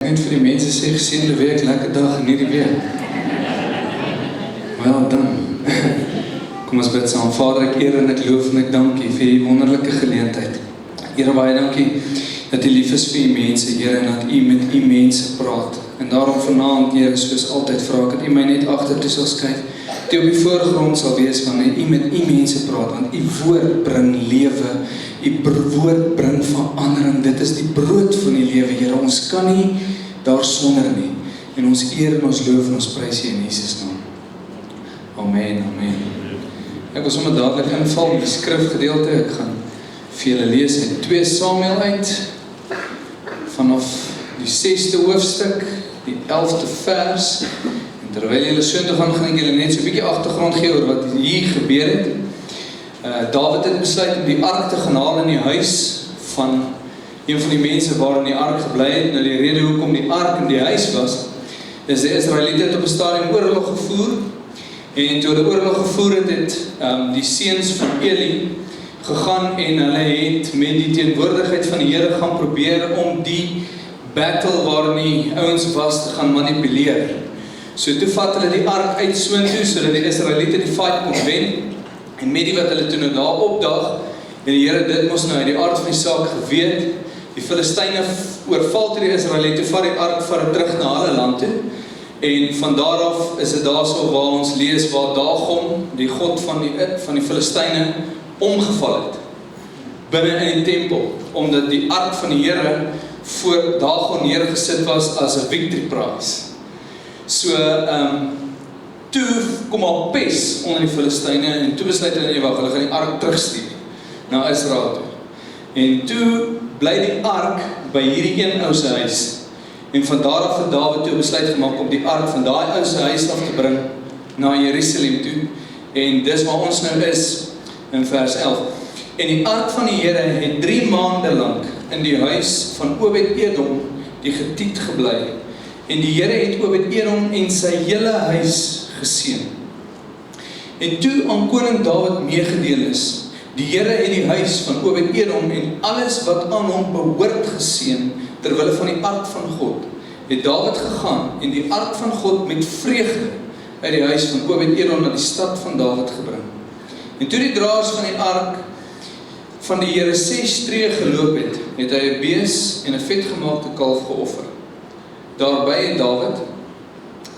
net vir die mense sê, geseënde week, lekker dag en nie die week. Wel dan, kom ons bid saam. Vader, ek eer en ek loof en ek dankie vir die wonderlike geleentheid. Here, baie dankie dat U lief is vir U mense, Here, en dat U met U mense praat. En daarom vanaand, Here, soos altyd vra ek dat U my net agtertoe sal skuif, dat U op die voorgrond sal wees wanneer U met U mense praat, want U woord bring lewe, U woord bring verandering. Dit is die brood van die lewe, Here. Ons kan nie daarsonder nie. En ons eer en ons loof en ons prys U in Jesus naam. Amen, amen. Ek wil sommer dadelik inval met die skrifgedeelte. Ek gaan vir julle lees uit 2 Samuel uit, vanaf die 6de hoofstuk, die 11de vers. En terwyl julle so toe gaan, gaan ek julle net so 'n bietjie agtergrond gee oor wat hier gebeur het. Dawid het besluit om die ark te gaan haal in die huis van een van die mense waarin die ark gebly het. Nou die rede hoekom die ark in die huis was, is die Israeliete het op 'n stadium oorlog gevoer. En toe hulle oorlog gevoer het, die seuns van Eli gegaan en hulle het met die teenwoordigheid van die Here gaan probeer om die battle waarin die ouens was te gaan manipuleer. So toe vat hulle die ark uit soontoe sodat die Israeliete die fight kon wen. En met die wat hulle toe nou daar opdag, en die Here dit mos nou uit die aard van die saak geweet, die Filistyne oorval toe die Israeliete, vat die ark terug na hulle land toe. En van daar af is dit daarso waar ons lees waar Dagon, die god van die Filistyne, omgeval het binne in die tempel, omdat die ark van die Here voor Dagon neergesit was as 'n victory prize. So, toe kom al pes onder die Filistyne en toe besluit hulle gaan die ark terugstuur na Israel toe. En toe bly die ark by hierdie een ou se huis. En van daar af het Dawid toe besluit gemaak om die ark van daai ou se huis af te bring na Jerusalem toe. En dis waar ons nou is in vers 11. En die ark van die Here het 3 maande lank in die huis van Obed-Edom die Getiet gebly. En die Here het Obed-Edom en sy hele huis geseën. En toe aan koning Dawid meegedeel is, die Here het die huis van Obed-Edom en alles wat aan hom behoort geseën, terwille van die ark van God, het Dawid gegaan en die ark van God met vreugde uit die huis van Obed-Edom na die stad van Dawid gebring. En toe die draers van die ark van die Here 6 tree geloop het, het hy 'n bees en 'n vetgemaakte kalf geoffer. Daarby het Dawid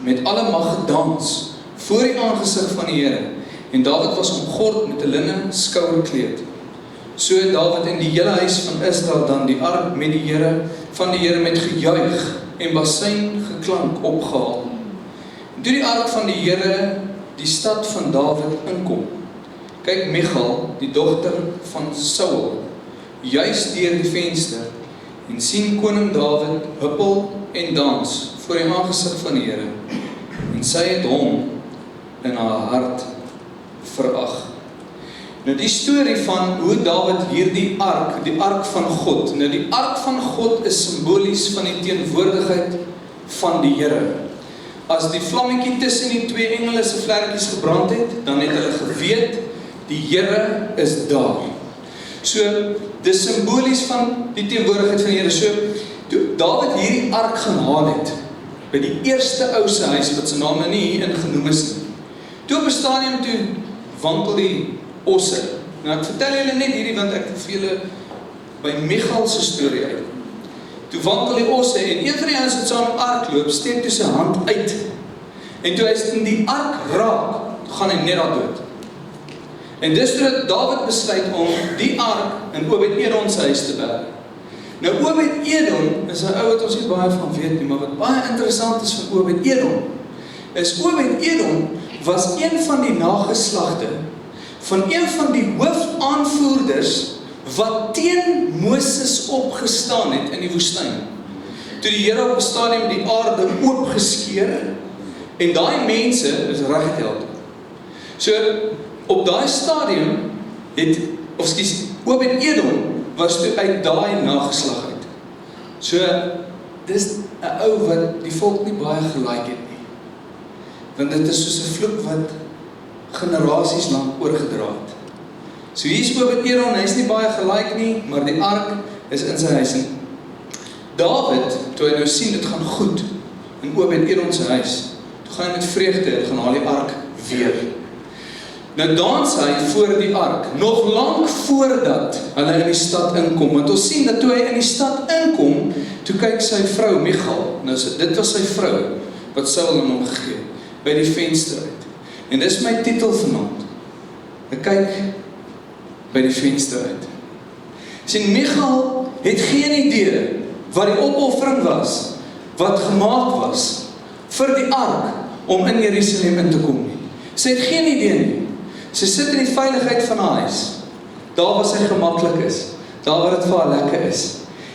met alle mag gedans voor die aangesig van die Here. En Dawid was omgord met 'n linnen skouerkleed. So het Dawid en die hele huis van Israel dan die ark met die Here van die Here met gejuig en basuin geklank opgehaal. En toe die ark van die Here die stad van Dawid inkom, kyk Michal, die dogter van Saul, juis deur die venster en sien koning Dawid huppel en dans voor die aangesig van die Here. En sy het hom in haar hart verag. Nou die storie van hoe Dawid hierdie ark, die ark van God, nou die ark van God is simbolies van die teenwoordigheid van die Here. As die vlammetjie tussen die 2 engele se vlekkies gebrand het, dan het hulle geweet, die Here is daar. So, dis simbolies van die teenwoordigheid van die Here. So, toe Dawid hierdie ark gaan haal het, by die eerste ou se huis, wat sy naam nou nie hier ingenoem is nie. Toe op 'n stadium toe wankel die osse. Nou ek vertel julle net hierdie, want ek vir julle by Michal se storie uit. Toe wankel die osse, en een van die ouens wat saam met die ark loop, steek toe sy hand uit. En toe hy in die ark raak, gaan hy net daar dood. En dis toe Dawid besluit om die ark in Obed-Edom se huis te berg. Nou Obed-Edom is 'n ou wat ons nie baie van weet nie, maar wat baie interessant is van Obed-Edom, is Obed-Edom was een van die nageslagte van een van die hoofaanvoerders wat teen Moses opgestaan het in die woestyn. Toe die Here op 'n stadium die aarde oopgeskeur en daai mense is reggeteld. So op daai stadium het Obed-Edom was toe uit daai nageslag uit. So dis 'n ou wat die volk nie baie gelike het nie. Want dit is soos 'n vloek wat generasies lank oorgedra het. So hier is Obed-Edom, hy is nie baie gelike nie, maar die ark is in sy huis. Dawid, toe hy nou sien, dit gaan goed, in Obed-Edom se huis, toe gaan hy met vreugde, en gaan haal die ark weer. Nou dans hy voor die ark, nog lang voordat hulle in die stad inkom, want ons sien dat toe hy in die stad inkom, toe kyk sy vrou Michal, nou dit was sy vrou, wat Saul aan hom gegee, by die venster uit. En dis my titel vanaand, ek kyk by die venster uit. Sien, Michal het geen idee wat die opoffering was, wat gemaak was, vir die ark, om in Jerusalem in te kom nie. Sy het geen idee nie. Sy sit in die veiligheid van haar huis, daar waar sy gemaklik is, daar waar dit vir haar lekker is.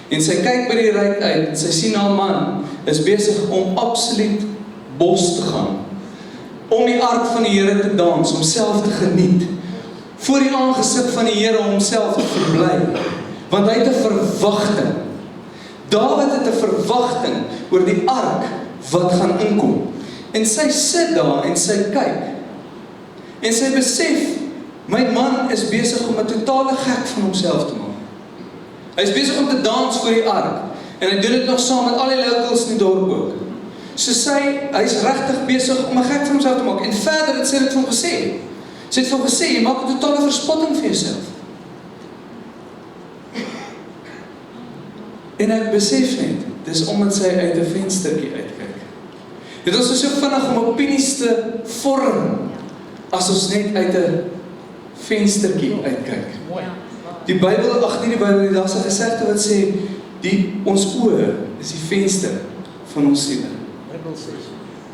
En sy kyk by die ruit uit, en sy sien haar man, is besig om absoluut bos te gaan, om die ark van die Here te dans, om self te geniet, voor die aangesig van die Here, om self te verbly, want hy het 'n verwagting. Dawid het 'n verwagting oor die ark wat gaan inkom. En sy sit daar en sy kyk. En sy besef, my man is besig om 'n totale gek van homself te maak. Hy is besig om te dans voor die ark. En hy doen dit nog saam met al die locals in die dorp ook. So hy is regtig besig om 'n gek van homself te maak. En verder het sy dit vir hom gesê. Sy het vir hom gesê, jy maak 'n totale verspotting vir jouself. En ek besef net, dis omdat sy uit 'n venstertjie uitkyk. Dit is so vinnig om opinies te vorm, as ons net uit 'n venstertjie uitkyk. Die Bybel, nie die Bybel, daar is 'n gesegde wat sê, ons oë is die venster van ons siele.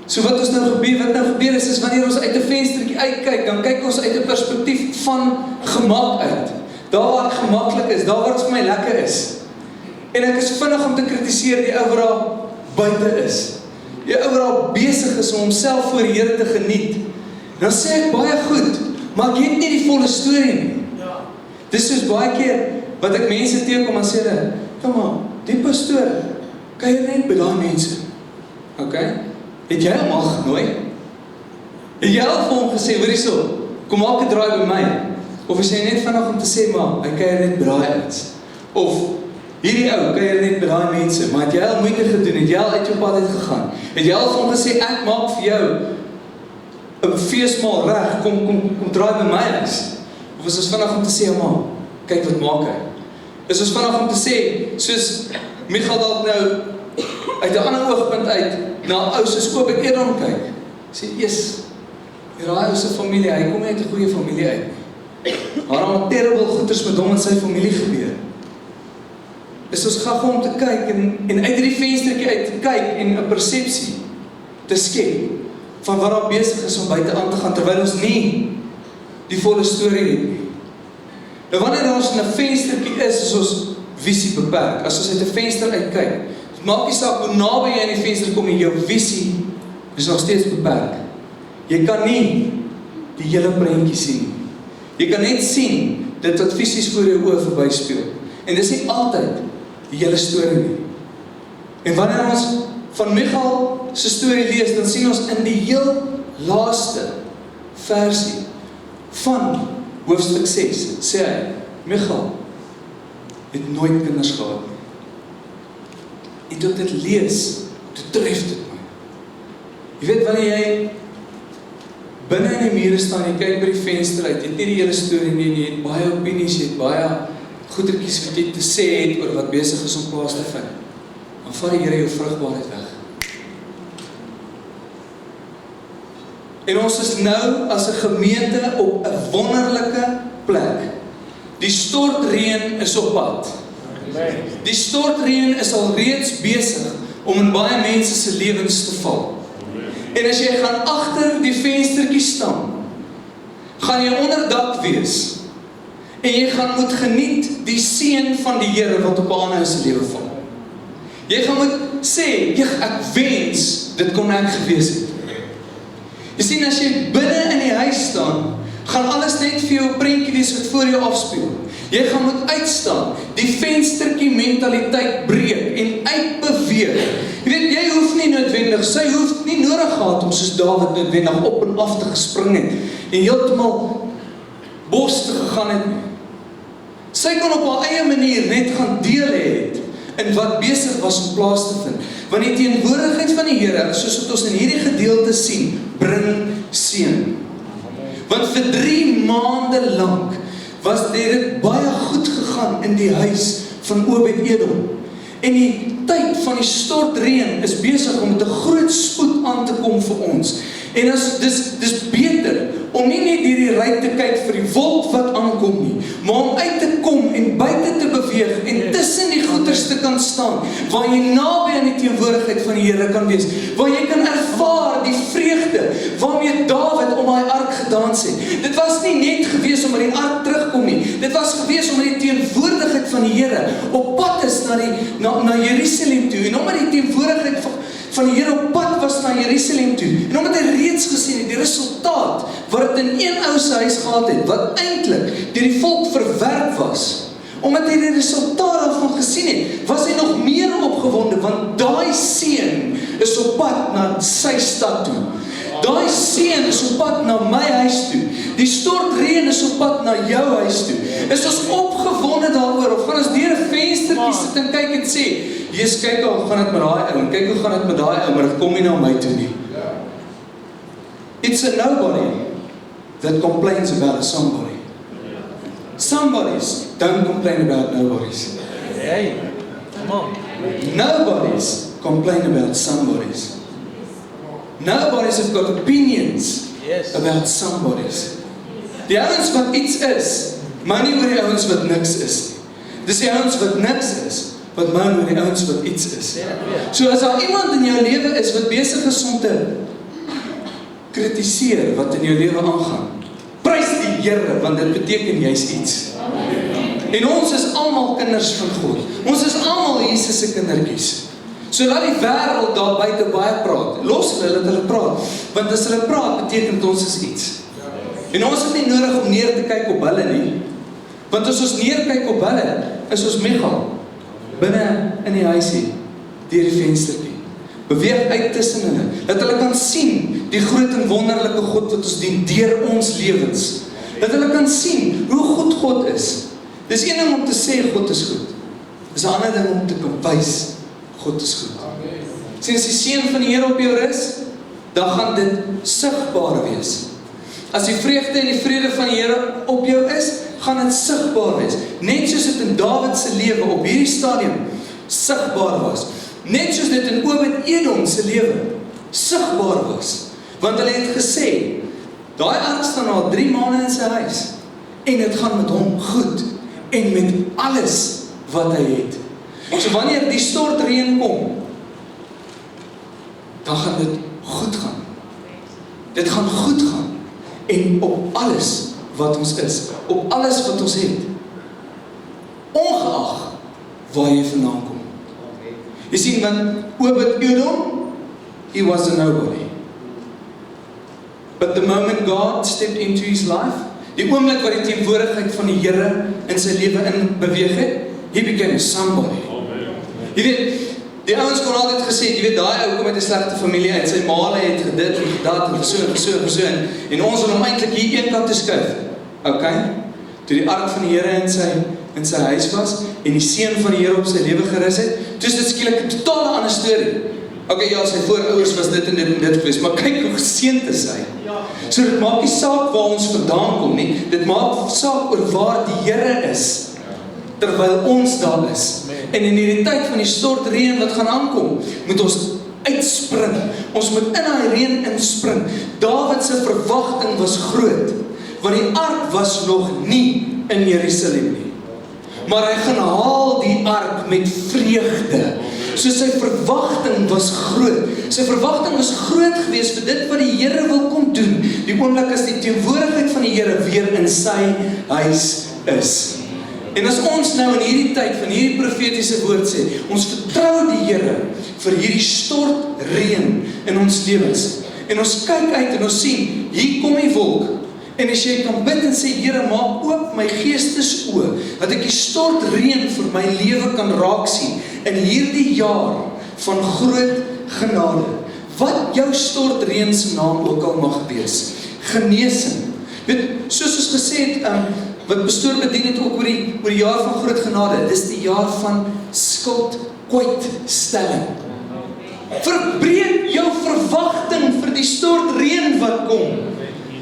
So wat nou gebeur is wanneer ons uit 'n venstertjie uitkyk, dan kyk ons uit 'n perspektief van gemak uit. Daar waar ek gemaklik is, daar waar dit vir my lekker is. En ek is vinnig om te kritiseer die ou wat daar buite is. Die ou wat daar besig is om homself voor die Here te geniet. Dan sê ek baie goed, maar ek het nie die volle storie nie. Dis soos baie keer wat ek mense teekom en sê hulle, kom maar, die pastoor, kuier net by daai mense. Okay? Het jy hom al genooi? Het jy al vir hom gesê, hoor hierso, kom maak 'n draai by my? Of is hy net vinnig om te sê, maar, hy kuier net by daai ouens? Of, hierdie ou, kuier net by daai mense, maar het jy al moeite gedoen, het jy al uit jou pad uit gegaan? Het jy al vir hom gesê, ek maak vir jou 'n feesmaal reg, kom draai by my huis? Of is ons vinnig om te sê, maar, kyk wat maak hy? Is ons vinnig om te sê, soos Michal dalk nou uit 'n ander oogpunt uit na 'n ou soos Obed-Edom kyk. Sê, daai ou se familie, hy kom uit 'n goeie familie uit. Maar al terrible goeders met hom en sy familie gebeur. Is ons gaga om te kyk en uit hierdie venstertjie uit te kyk en 'n persepsie te skep van wat daar besig is om buite aan te gaan, terwyl ons nie die volle storie het nie. Nou wanneer ons in 'n venstertjie is ons visie beperk. As ons uit 'n venster uitkyk, maak nie saak hoe naby jy aan die venster kom en jou visie is nog steeds beperk. Jy kan nie die hele prentjie sien. Jy kan net sien dit wat fisies voor jou oë verbyspeel. En dis nie altyd die hele storie nie. En wanneer ons van Michal se storie lees, dan sien ons in die heel laaste versie van hoofstuk 6, sê hy, Michal het nooit kinders gehad nie. En toe ek dit lees, toe tref dit my. Jy weet, wanneer jy binne in die mure staan, jy kyk by die venster uit, jy het nie die hele storie nie, jy het baie opinies, jy het baie goedertjies wat jy te sê het oor wat besig is om plaas te vind. Dan vat die Here jou vrugbaarheid weg. En ons is nou as 'n gemeente op 'n wonderlike plek. Die stortreën is op pad. Die stortreën is al reeds besig om in baie mense se lewens te val. En as jy gaan agter die venstertjie staan, gaan jy onder dak wees. En jy gaan moet geniet die seën van die Here wat op aan se lewe val. Jy gaan moet sê, ek wens dit kon ek gewees het. Jy sien, as jy binne in die huis staan, gaan alles net vir jou 'n prentjie wees wat voor jou afspeel. Jy gaan moet uitstaan, die venstertjie mentaliteit breek en uitbeweeg. Jy weet, jy hoef nie noodwendig, sy hoef nie nodig gehad om soos Dawid noodwendig op en af te gespring het en heeltemal bos te gegaan het nie. Sy kon op haar eie manier net gaan deel het in wat besig was om plaas te vind. Want die teenwoordigheid van die Here, soos wat ons in hierdie gedeelte sien, bring seën. Want vir 3 maande lank was dit baie goed gegaan in die huis van Obed-Edom. En die tyd van die stortreën is besig om met 'n groot spoed aan te kom vir ons. En dis beter om nie net deur die ruit te kyk vir die wolk wat aankom nie, maar om uit te kom en buite te beweeg en tussen die goeters te kan staan, waar jy naby aan die teenwoordigheid van die Here kan wees, waar jy kan ervaar die vreugde waarmee Dawid om daai ark gedans het. Dit was nie net gewees omdat die ark terugkom nie, dit was gewees omdat die teenwoordigheid van die Here op pad is na Jerusalem toe, en omdat die teenwoordigheid van die Here op pad was na Jerusalem toe, en omdat hy reeds gesien het, die resultaat, wat het in een ou se huis gehad het, wat eintlik deur die volk verwerp was, omdat hy die resultaat daarvan gesien het, was hy nog meer opgewonde, want daai seun is op pad na sy stad toe. Daai seën is op pad na my huis toe. Die stortreën is op pad na jou huis toe. Is ons opgewonde daaroor, of gaan ons deur 'n venstertjie sit en kyk en sê, Jesus, kyk hoe gaan dit met daai ou, kyk hoe gaan dit met daai ou, maar dit kom nie na my toe nie. It's a nobody that complains about a somebody. Somebodies don't complain about nobodies. Hey, come on. Nobodies complain about somebodies. Nobodies have got opinions about somebodies. Die ouens wat iets is, maar nie oor die ouens wat niks is nie. Dis die ouens wat niks is, wat maar oor die ouens wat iets is. So as daar iemand in jou lewe is wat besig is om te kritiseer wat in jou lewe aangaan, prys die Here, want dit beteken jy's iets. En ons is almal kinders van God. Ons is almal Jesus se kindertjies. So laat die wêreld daar buite baie praat. Los hulle dat hulle praat. Want as hulle praat, beteken dit ons is iets. En ons het nie nodig om neer te kyk op hulle nie. Want as ons neerkyk op hulle, is ons mega binne in die huisie, deur die venstertjie. Beweeg uit tussen hulle, dat hulle kan sien die groot en wonderlike God wat ons dien deur ons lewens. Dat hulle kan sien hoe goed God is. Dis een ding om te sê God is goed. Dis 'n ander ding om te kan wys God is goed. Sien, as die seën van die Here op jou rus, dan gaan dit sigbaar wees. As die vreugde en die vrede van die Here op jou is, gaan dit sigbaar wees. Net soos dit in Dawid se lewe op hierdie stadium sigbaar was. Net soos dit in Obed-Edom se lewe sigbaar was. Want hulle het gesê, daai ark staan al 3 maande in sy huis, en dit gaan met hom goed, en met alles wat hy het. So wanneer die stortreën kom, dan gaan dit goed gaan. Dit gaan goed gaan. En op alles wat ons is, op alles wat ons het, ongeag waar jy vandaan kom. Jy sien, want Obed-Edom, he was a nobody. But the moment God stepped into his life, die oomblik wat die teenwoordigheid van die Here in sy lewe in beweeg het, he became somebody. Jy weet, die ouens kon altyd gesê, jy weet, daai ou kom uit 'n slegte familie uit, sy maale het gedit en gedat en so, en ons wil hom eintlik hier een kant toe skuif. Okay? Toe die ark van die Here in sy huis was, en die seën van die Here op sy lewe gerus het, toe is dit skielik 'n totale ander storie. Okay, ja, sy voorouers was dit en dit gewees, maar kyk hoe geseënd is hy. So dit maak nie saak waar ons vandaan kom nie, dit maak saak oor waar die Here is, terwyl ons daar is. En in die tyd van die stortreën wat gaan aankom, moet ons uitspring. Ons moet in daai reën inspring. Dawid se verwagting was groot, want die ark was nog nie in Jerusalem nie. Maar hy gaan haal die ark met vreugde. So sy verwagting was groot. Sy verwagting was groot geweest vir dit wat die Here wil kom doen. Die oomblik as die teenwoordigheid van die Here weer in sy huis is. En as ons nou in hierdie tyd van hierdie profetiese woord sê, ons vertrou die Here vir hierdie stortreën in ons lewens. En ons kyk uit en ons sien, hier kom die wolk. En as jy kan bid en sê, Here, maak oop my geestesoë, dat ek die stortreën vir my lewe kan raak sien, in hierdie jaar van groot genade. Wat jou stortreën se naam ook al mag wees. Genesing. Weet, soos ons gesê het, wat pastoor bedien het ook oor die jaar van groot genade, dis die jaar van skuld kwytstelling. Verbreek jou verwagting vir die stort reën wat kom.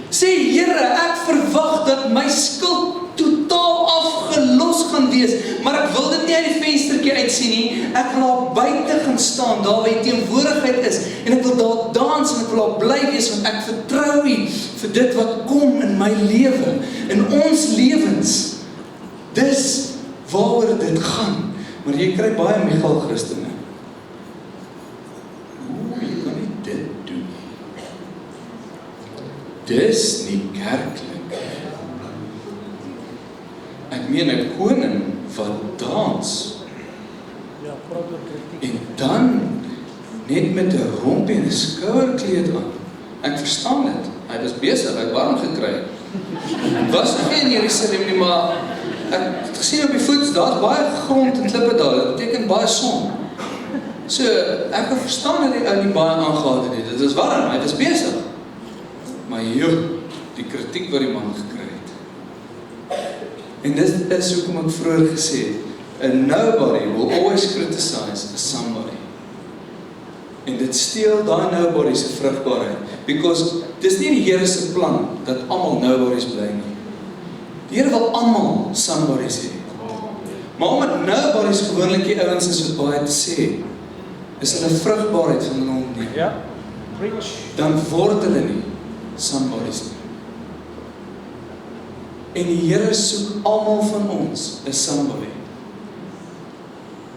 Sê, Here, ek verwag dat my skuld totaal afgelos gaan wees, maar ek wil dit nie uit die venstertjie uitsien nie, ek wil daar buite gaan staan, daar waar die teenwoordigheid is, en ek wil daar dans, en ek wil daar bly wees, want ek vertrou U vir dit wat kom in my lewe, in ons lewens, dis waaroor dit gaan, maar jy kry baie Michael Christene, jy kan nie dit doen, dis nie kerklik. Ek meen 'n koning wat dans, en dan net met 'n rompie en 'n skouerkleed aan. Ek verstaan dit, hy was besig, hy het warm gekry. Was nog nie in Jerusalem nie, maar ek het gesien op die voets, daar's baie grond en klippe daar, dit beteken baie son. So, ek kan verstaan dat die ou nie baie aangehad het nie, dit is warm, hy was besig. Maar die kritiek wat die man gekry het. En dit is hoekom ek vroeër gesê het, a nobody will always criticize a somebody. En dit steel daai nobody se vrugbaarheid, because dis nie die Here se plan dat almal nobodies bly nie. Die Here wil almal somebodies hê. Maar omdat nobodies gewoonlik die ouens is wat baie te sê, is hulle vrugbaarheid van hulle ontneem. Ja, preach. Dan word hulle nie somebodies nie. En die Here soek almal van ons is somebody.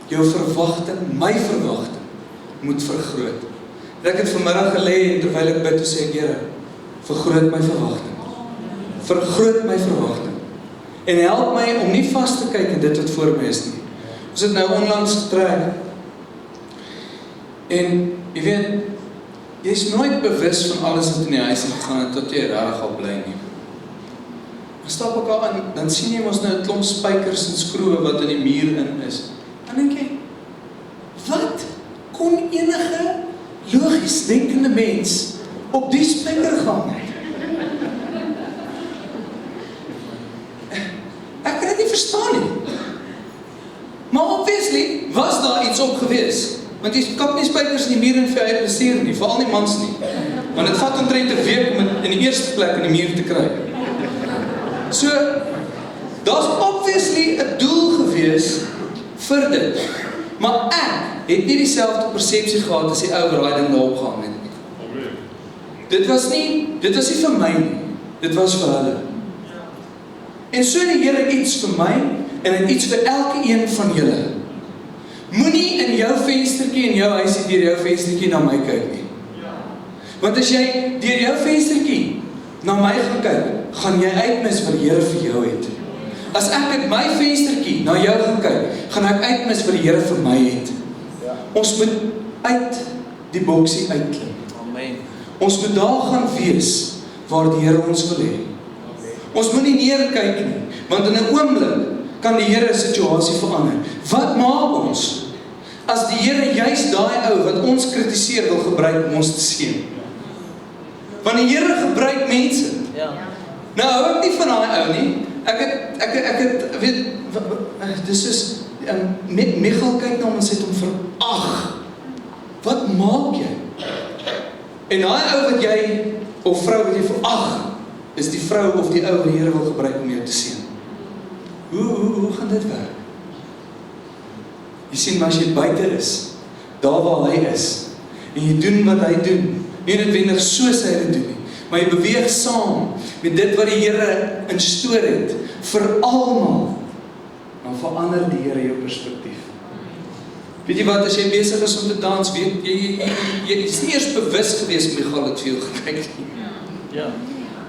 Jou verwagting, my verwagting, moet vergroot. Ek het vanmiddag gelê en terwyl ek bid, sê ek, Here, vergroot my verwagting. Vergroot my verwagting. En help my om nie vas te kyk in dit wat voor my is nie. Ons het nou onlangs getrek. En, jy weet, jy is nooit bewus van alles wat in die huis gegaan het, tot jy regtig al bly nie. Dan stap ek al in, dan sien jy ons nou 'n klomp spykers en skroewe wat in die muur in is. Dan dink jy, wat kon enige logies denkende mens op die spyker gang het? Ek kan dit nie verstaan nie. Maar obviously was daar iets op gewees. Want jy kap nie spykers in die muur en vir jou uitbestuur nie, veral nie mans nie. Want dit vat omtrent 'n week om in die eerste plek in die muur te kry. So, daar's obviously 'n doel gewees vir dit. Maar ek het nie dieselfde persepsie gehad as die ou wat daai ding daarop gehang het nie. Dit was nie vir my nie, dit was vir hulle. En so die Here iets vir my, en iets vir elke een van julle. Moenie in jou venstertjie en jou huisie deur jou venstertjie na my kyk nie. Want as jy deur jou venstertjie na my gaan kyk, gaan jy uitmis wat die Here vir jou het. As ek uit my venstertjie na jou gaan kyk, gaan ek uitmis wat die Here vir my het. Ons moet uit die boksie uitklim. Amen. Ons moet daar gaan wees waar die Here ons wil hê. Ons moet nie neerkyk nie, want in 'n oomblik kan die Here 'n situasie verander. Wat maak ons as die Here juis daai ou wat ons kritiseer wil gebruik om ons te seën? Want die Here gebruik mense. Ja. Nou hou ek nie van daai ou nie. Ek het weet dis is met Michael kyk na hom en sê hom verag. Wat maak jy? En daai ou wat jy of vrou wat jy verag, is die vrou of die ou wat die Here wil gebruik om jou te seën. Hoe gaan dit werk? Jy sien, maar as jy buite is, daar waar hy is, en jy doen wat hy doen, nie noodwendig soos hy dit doen nie, maar jy beweeg saam met dit wat die Here instoor het, vir almal, dan verander die Here jou perspektief. Weet jy wat, as jy besig is om te dans, weet jy is nie eers bewus gewees, Michael het vir jou gekyk nie. Ja.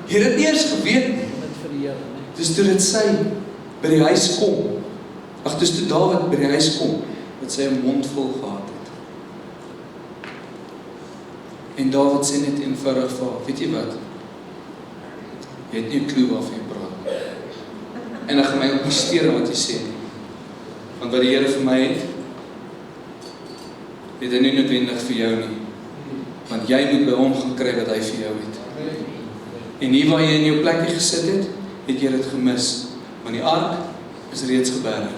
Jy het nie eers geweet nie. Dis toe dit sy by die huis kom, dis toe Dawid by die huis kom, wat sy 'n mond vol gehad het. En Dawid sê net eenvoudig vir haar, weet jy wat? Jy het nie 'n klou waarvan jy praat. En ek gaan my ook nie steur aan wat jy sê nie. Want wat die Here vir my het hy nie noodwendig vir jou nie. Want jy moet by hom gaan kry wat hy vir jou het. En hier waar jy in jou plekkie gesit het jy dit gemis. Want die ark is reeds geberg.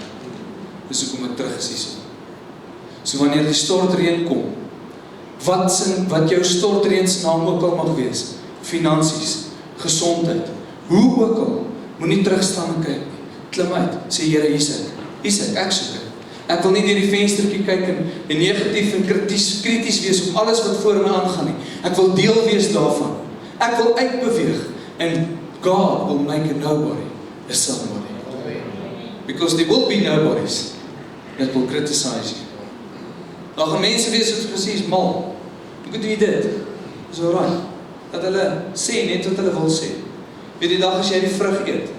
Dis hoekom ek terug is hierso. So wanneer die stortreën kom, wat jou stortreën se naam ook al mag wees, finansies, gesondheid, hoe ook al, moenie terugstaan en kyk nie. Klim uit, sê Here, hier is ek soek dit. Ek wil nie deur die venstertjie kyk en negatief en krities wees op alles wat voor my aangaan nie. Ek wil deel wees daarvan. Ek wil uitbeweeg. And God will make a nobody a somebody. Because there will be nobodies that will criticize you. Daar gaan mense wees wat presies mal. Hoe doen jy dit? Dis alright. Dat hulle sê net wat hulle wil sê. Weet die dag as jy die vrug eet,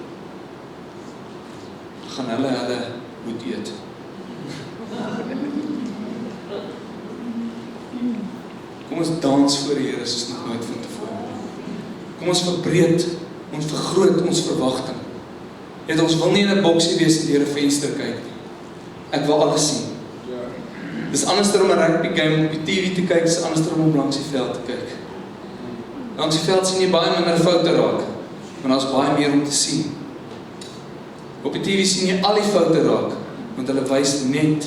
gaan hulle moet eet. Kom ons dans voor die Here soos nog nooit van tevore. Kom ons verbreed, ons vergroot ons verwagting. Net ons wil nie in 'n boksie wees en deur 'n venster kyk nie. Ek wil alles sien. Dis anders om 'n rugby game op die TV te kyk, dis anders om langs die veld te kyk. Langs die veld sien jy baie minder foute raak, want daar's baie meer om te sien. Op die TV sien jy al die foute raak, want hulle wys net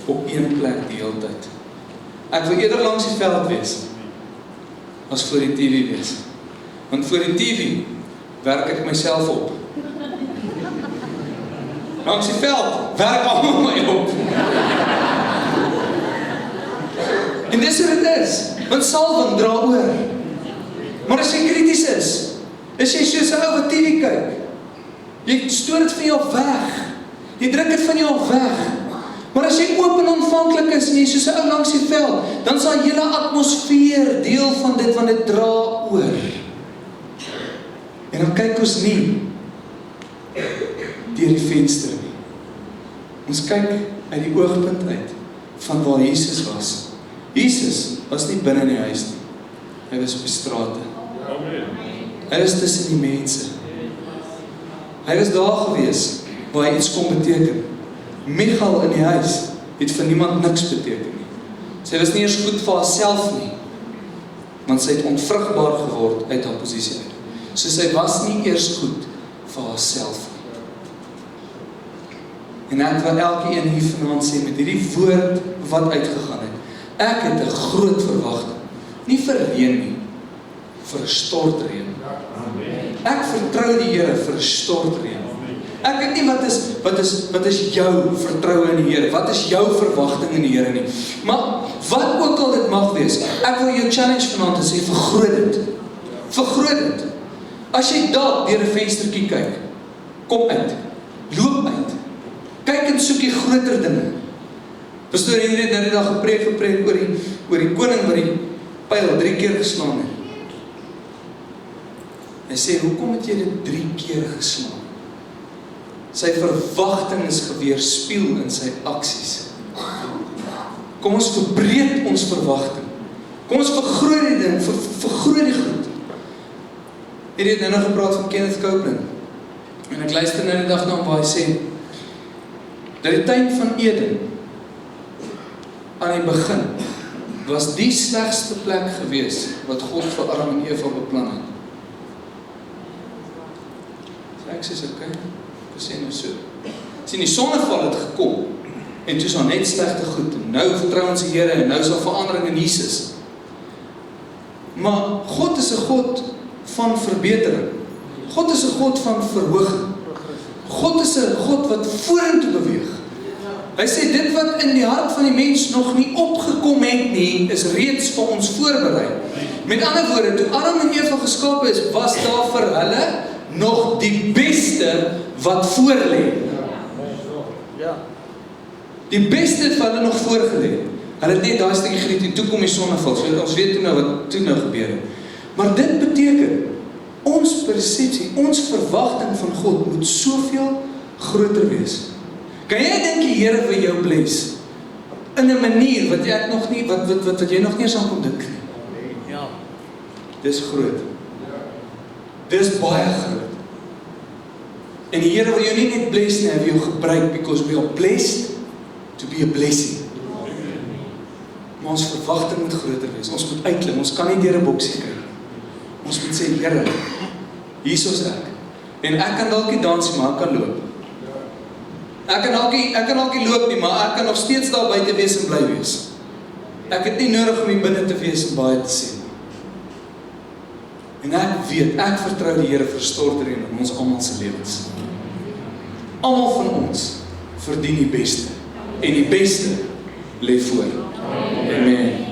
op een plek die hele tyd. Ek wil eerder langs die veld wees, as voor die TV wees. Want voor die TV werk ek myself op. Langs die veld werk almal my op. En dis wat dit is, want salwing dra oor. Maar as jy krities is jy soos 'n ou wat TV kyk. Jy stoot dit van jou af weg. Jy druk dit van jou af weg. Maar as jy oop en ontvanklik is en jy soos 'n ou langs die veld, dan sal hele atmosfeer deel van dit, want dit dra oor. En dan kyk ons nie deur die venster nie. Ons kyk uit die oogpunt uit van waar Jesus was. Jesus was nie binne in die huis nie. Hy was op die strate. Hy was tussen die mense. Hy was daar gewees waar hy iets kon beteken. Michal in die huis het vir niemand niks beteken nie. Sy was nie eers goed vir haarself nie, want sy het onvrugbaar geword uit haar posisie uit. So sy was nie eers goed vir haarself nie. En ek wil elkeen hier vanaand sê met hierdie woord wat uitgegaan het, ek het 'n groot verwagting, nie vir reën nie, vir 'n stortreën. Ek vertrou die Here vir 'n stortreën. Ek weet nie wat is jou vertroue in die Here, wat is jou verwagting in die Here nie. Maar wat ook al dit mag wees, ek wil jou challenge vanaand te sê, vergroot dit. Vergroot dit. As jy dalk deur 'n venstertjie kyk, kom uit, loop uit. Kyk en soek die groter dinge. Pastoor Henry het nou die dag gepreek oor die koning wat die pyl 3 keer geslaan het. Hy sê, hoekom het jy dit 3 keer geslaan? Sy verwagting is geweerspieël in sy aksies. Kom ons verbreed ons verwagting. Kom ons vergroot die ding, vergroot die goed. Hierdie het nou gepraat van Kenneth Copeland. En ek luister nou die dag na hom waar hy sê, dat die tuin van Eden aan die begin was die slegste plek gewees wat God vir Adam en Eva beplan het. So ek sê, okay, ek sê nou so. Sien, die sonneval het gekom en toe is daar net slegte goed. En nou vertrou ons die Here en nou is daar verandering in Jesus. Maar God is 'n God van verbetering. God is 'n God van verhoging. God is 'n God wat vorentoe beweeg. Hy sê dit wat in die hart van die mens nog nie opgekom het nie, is reeds vir ons voorberei. Met ander woorde, toe Adam en Eva geskape is, was daar vir hulle nog die beste wat voor lê. Die beste het vir hulle nog voorgelê. Hulle het net daai stukkie geniet en toe kom die sonneval. So ons weet toe nou wat toe nou gebeur het. Maar dit beteken ons persepsie, ons verwagting van God moet soveel groter wees. Kan jy dink die Here wil jou bless in 'n manier wat ek nog nie wat jy nog nie eens aan kon dink nie? Ja. Dis groot. Dis baie groot. En die Here wil jou nie net bless nie, hy wil jou gebruik because we are blessed to be a blessing. Maar ons verwagting moet groter wees. Ons moet uitklim. Ons kan nie deur 'n boksie kyk. Ons moet sê, Here, hier is ek. En ek kan dalk nie dansie, maar ek kan loop. Ek kan dalk nie loop nie, maar ek kan nog steeds daar buite wees en bly wees. Ek het nie nodig om hier binne te wees en baie te sê. En ek vertrou die Here vir stortering in ons almal se lewens. Almal van ons verdien die beste. En die beste lê voor. Amen.